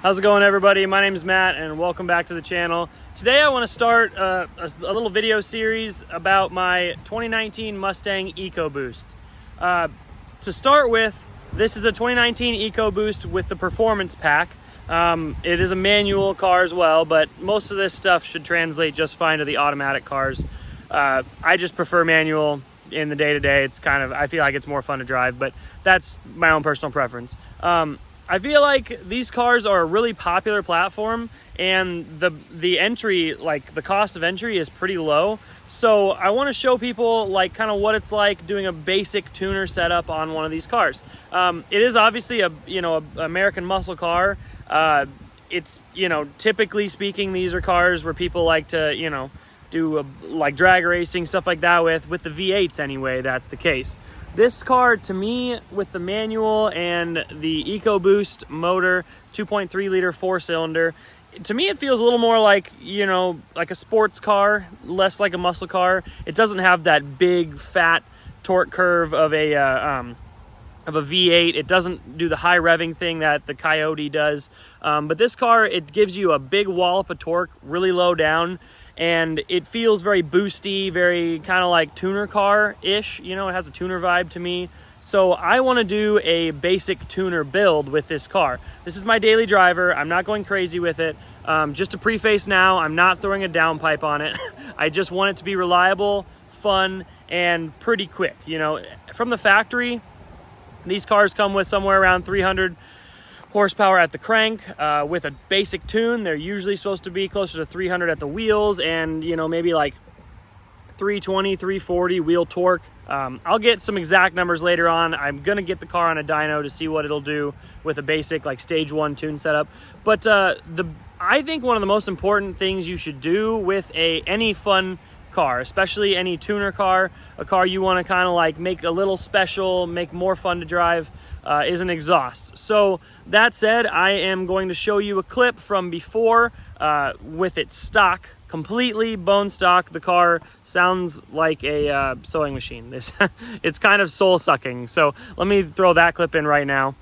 How's it going, everybody? My name is Matt and welcome back to the channel. Today I want to start a little video series about my 2019 Mustang EcoBoost. To start with, this is a 2019 EcoBoost with the Performance Pack. It is a manual car as well, but most of this stuff should translate just fine to the automatic cars. I just prefer manual in the day-to-day. It's kind of, I feel like it's more fun to drive, but that's my own personal preference. I feel like these cars are a really popular platform, and the entry, like the cost of entry, is pretty low. So I want to show people like kind of what it's like doing a basic tuner setup on one of these cars. It is obviously a American muscle car. It's typically speaking, these are cars where people like to do like drag racing, stuff like that with the V8s anyway. That's the case. This car, to me, with the manual and the EcoBoost motor, 2.3 liter 4-cylinder, to me it feels a little more like, like a sports car, less like a muscle car. It doesn't have that big fat torque curve of a V8. It doesn't do the high revving thing that the Coyote does. But this car, it gives you a big wallop of torque, really low down. And it feels very boosty, very kind of like tuner car-ish. It has a tuner vibe to me. So I want to do a basic tuner build with this car. This is my daily driver. I'm not going crazy with it. Just to preface now, I'm not throwing a downpipe on it. I just want it to be reliable, fun, and pretty quick. From the factory, these cars come with somewhere around 300 horsepower at the crank. With a basic tune, they're usually supposed to be closer to 300 at the wheels, and maybe like 320, 340 wheel torque. I'll get some exact numbers later on. I'm gonna get the car on a dyno to see what it'll do with a basic like stage 1 tune setup. But I think one of the most important things you should do with any fun car, especially any tuner car, a car you want to kind of like make a little special, make more fun to drive, is an exhaust. So that said, I am going to show you a clip from before with it stock, completely bone stock. The car sounds like a sewing machine. It's kind of soul sucking. So let me throw that clip in right now.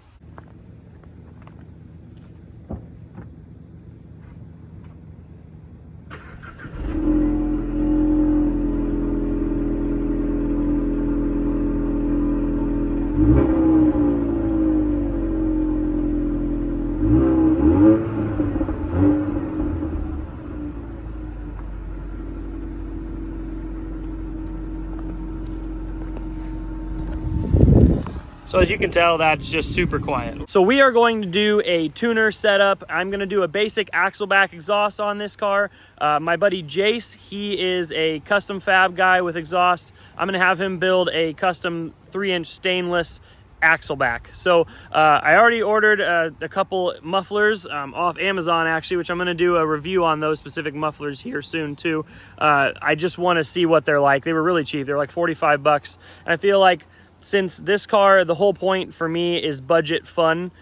So as you can tell, that's just super quiet. So we are going to do a tuner setup. I'm gonna do a basic axle back exhaust on this car. My buddy Jace, he is a custom fab guy with exhaust. I'm gonna have him build a custom 3-inch stainless axle back. So I already ordered a couple mufflers off Amazon actually, which I'm gonna do a review on those specific mufflers here soon too. I just wanna see what they're like. They were really cheap. They're like 45 bucks. And I feel like since this car, the whole point for me is budget fun,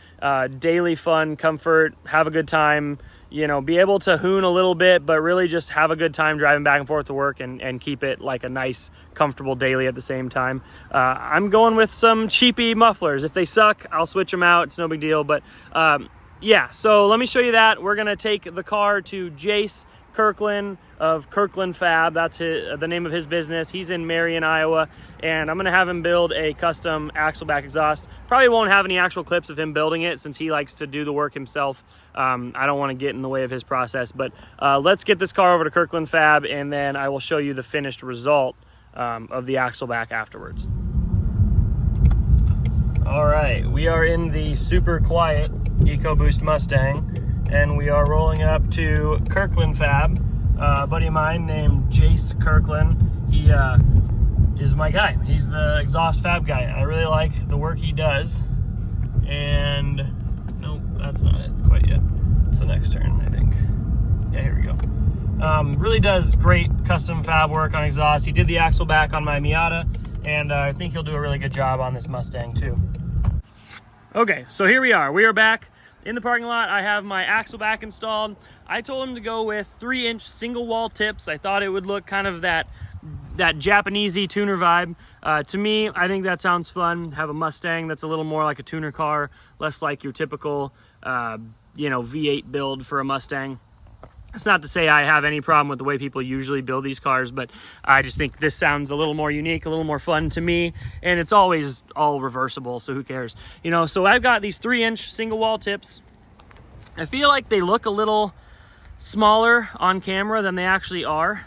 daily fun, comfort, have a good time, be able to hoon a little bit, but really just have a good time driving back and forth to work and keep it like a nice, comfortable daily at the same time. I'm going with some cheapy mufflers. If they suck, I'll switch them out. It's no big deal. But yeah, so let me show you that. We're going to take the car to Jace Kirkland of Kirkland Fab. That's the name of his business. He's in Marion, Iowa, and I'm gonna have him build a custom axle back exhaust. Probably won't have any actual clips of him building it since he likes to do the work himself. I don't want to get in the way of his process, but let's get this car over to Kirkland Fab, and then I will show you the finished result of the axle back afterwards. All right, we are in the super quiet EcoBoost Mustang, and we are rolling up to Kirkland Fab. A buddy of mine named Jace Kirkland, he is my guy. He's the exhaust fab guy. I really like the work he does. And nope, that's not it quite yet. It's the next turn, I think. Yeah, here we go. Really does great custom fab work on exhaust. He did the axle back on my Miata, and I think he'll do a really good job on this Mustang too. Okay, so here we are. We are back in the parking lot. I have my axle back installed. I told him to go with 3-inch single wall tips. I thought it would look kind of that Japanesey tuner vibe. To me, I think that sounds fun. Have a Mustang that's a little more like a tuner car, less like your typical you know, V8 build for a Mustang. It's not to say I have any problem with the way people usually build these cars, but I just think this sounds a little more unique, a little more fun to me, and it's always all reversible, so who cares? You know, so I've got these 3-inch single wall tips. I feel like they look a little smaller on camera than they actually are.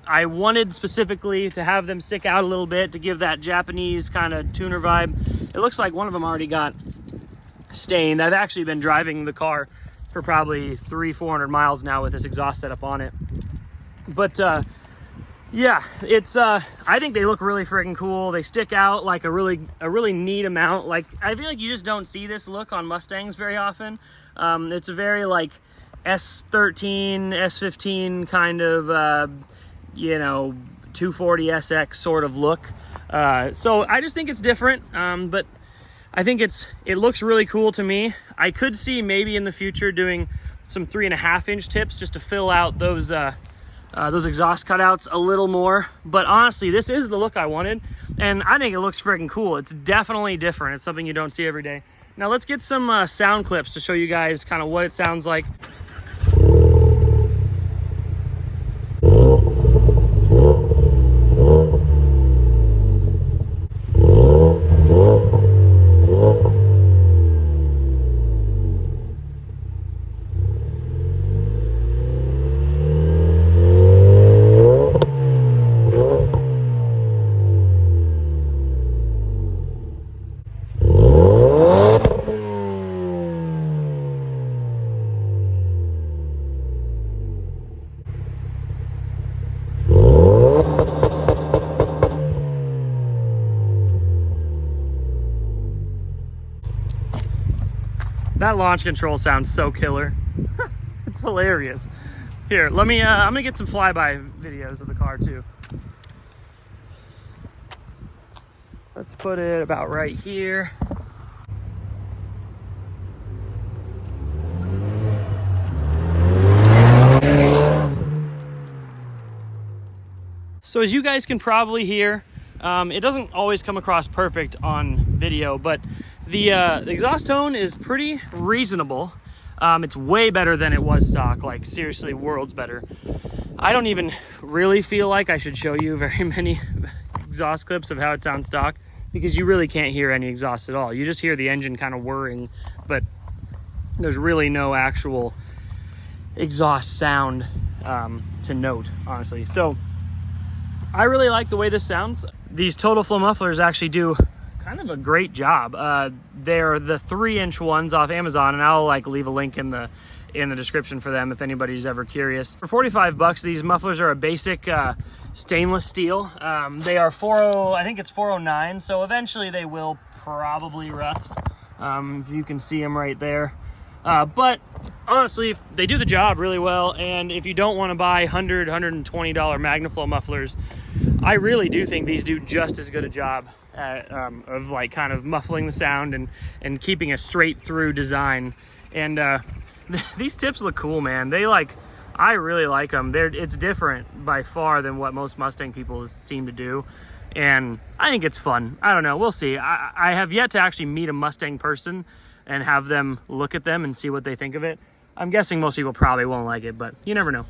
I wanted specifically to have them stick out a little bit to give that Japanese kind of tuner vibe. It looks like one of them already got stained. I've actually been driving the car for probably 300-400 miles now with this exhaust setup on it. But yeah, it's I think they look really freaking cool. They stick out like a really neat amount. Like, I feel like you just don't see this look on Mustangs very often. It's a very like S13, S15 kind of you know, 240 SX sort of look. So I just think it's different, but I think it looks really cool to me. I could see maybe in the future doing some 3.5-inch tips just to fill out those exhaust cutouts a little more. But honestly, this is the look I wanted, and I think it looks freaking cool. It's definitely different. It's something you don't see every day. Now let's get some sound clips to show you guys kind of what it sounds like. That launch control sounds so killer. It's hilarious. Here, let me, I'm gonna get some flyby videos of the car too. Let's put it about right here. So as you guys can probably hear, it doesn't always come across perfect on video, but the exhaust tone is pretty reasonable. It's way better than it was stock, like seriously worlds better. I don't even really feel like I should show you very many exhaust clips of how it sounds stock, because you really can't hear any exhaust at all. You just hear the engine kind of whirring, but there's really no actual exhaust sound to note, honestly. So I really like the way this sounds. These Total Flow mufflers actually do kind of a great job. They're the 3-inch ones off Amazon, and I'll like leave a link in the description for them if anybody's ever curious. For 45 bucks, these mufflers are a basic stainless steel. They are 40, I think it's 409, so eventually they will probably rust. If you can see them right there. But honestly, they do the job really well, and if you don't want to buy $100, $120 MagnaFlow mufflers, I really do think these do just as good a job of like kind of muffling the sound and keeping a straight through design. And these tips look cool, man. They like, I really like them. It's different by far than what most Mustang people seem to do, and I think it's fun. I don't know, we'll see. I have yet to actually meet a Mustang person and have them look at them and see what they think of it. I'm guessing most people probably won't like it, but you never know.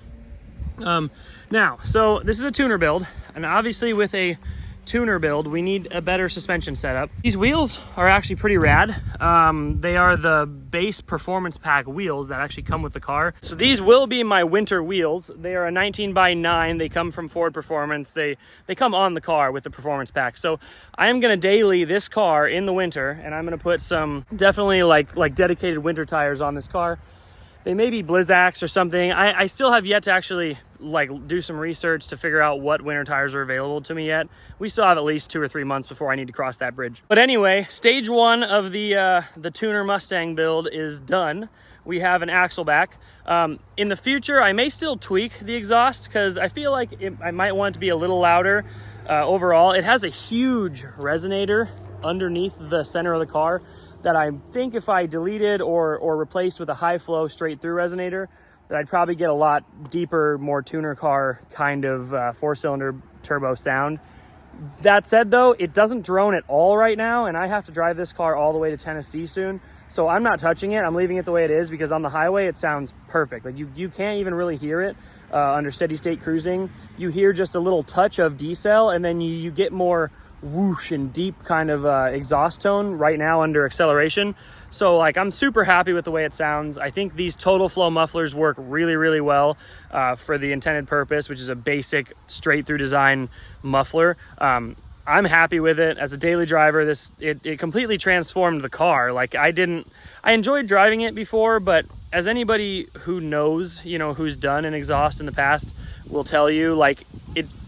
Now, so this is a tuner build, and obviously with a tuner build, we need a better suspension setup. These wheels are actually pretty rad. They are the base performance pack wheels that actually come with the car. So these will be my winter wheels. They are a 19x9. They come from Ford Performance. They come on the car with the performance pack. So I am gonna daily this car in the winter, and I'm gonna put some definitely like dedicated winter tires on this car. They may be Blizzaks or something. I still have yet to actually like do some research to figure out what winter tires are available to me yet. We still have at least 2 or 3 months before I need to cross that bridge. But anyway, stage 1 of the tuner Mustang build is done. We have an axle back. In the future, I may still tweak the exhaust because I feel like I might want it to be a little louder. Overall, it has a huge resonator underneath the center of the car that I think if I deleted or replaced with a high flow straight through resonator, that I'd probably get a lot deeper, more tuner car kind of 4-cylinder turbo sound. That said though, it doesn't drone at all right now, and I have to drive this car all the way to Tennessee soon. So I'm not touching it. I'm leaving it the way it is because on the highway, it sounds perfect. Like you can't even really hear it under steady state cruising. You hear just a little touch of decel, and then you get more whoosh and deep kind of exhaust tone right now under acceleration. So like I'm super happy with the way it sounds. I think these total flow mufflers work really, really well for the intended purpose, which is a basic straight through design muffler. I'm happy with it. As a daily driver, it completely transformed the car. Like I enjoyed driving it before, but as anybody who knows, who's done an exhaust in the past will tell you, like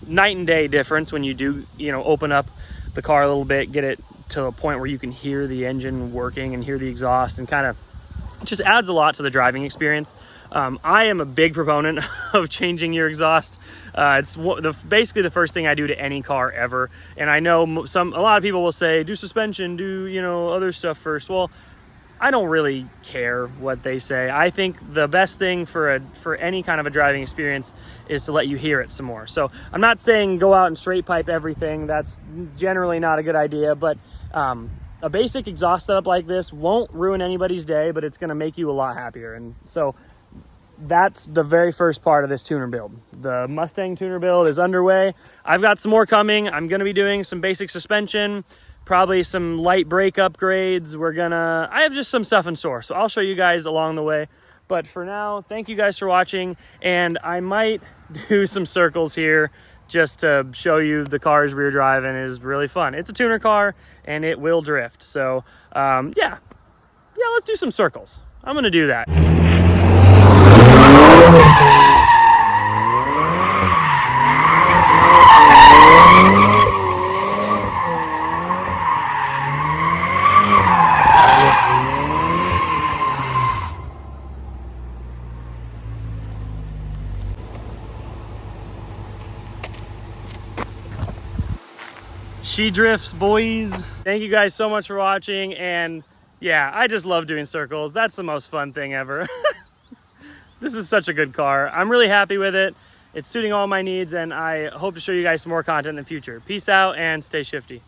night and day difference when you do, open up the car a little bit, get it to a point where you can hear the engine working and hear the exhaust, and kind of it just adds a lot to the driving experience. I am a big proponent of changing your exhaust. It's basically the first thing I do to any car ever. And I know a lot of people will say, do suspension, do, other stuff first. Well, I don't really care what they say. I think the best thing for any kind of a driving experience is to let you hear it some more. So I'm not saying go out and straight pipe everything. That's generally not a good idea, but a basic exhaust setup like this won't ruin anybody's day, but it's going to make you a lot happier. And so that's the very first part of this tuner build. The Mustang tuner build is underway. I've got some more coming. I'm going to be doing some basic suspension, probably some light brake upgrades. I have just some stuff in store, so I'll show you guys along the way. But for now, thank you guys for watching, and I might do some circles here just to show you the car's rear driving is really fun. It's a tuner car, and it will drift. So yeah, let's do some circles. I'm gonna do that. She drifts, boys. Thank you guys so much for watching, and yeah, I just love doing circles. That's the most fun thing ever. This is such a good car. I'm really happy with it. It's suiting all my needs, and I hope to show you guys some more content in the future. Peace out and stay shifty.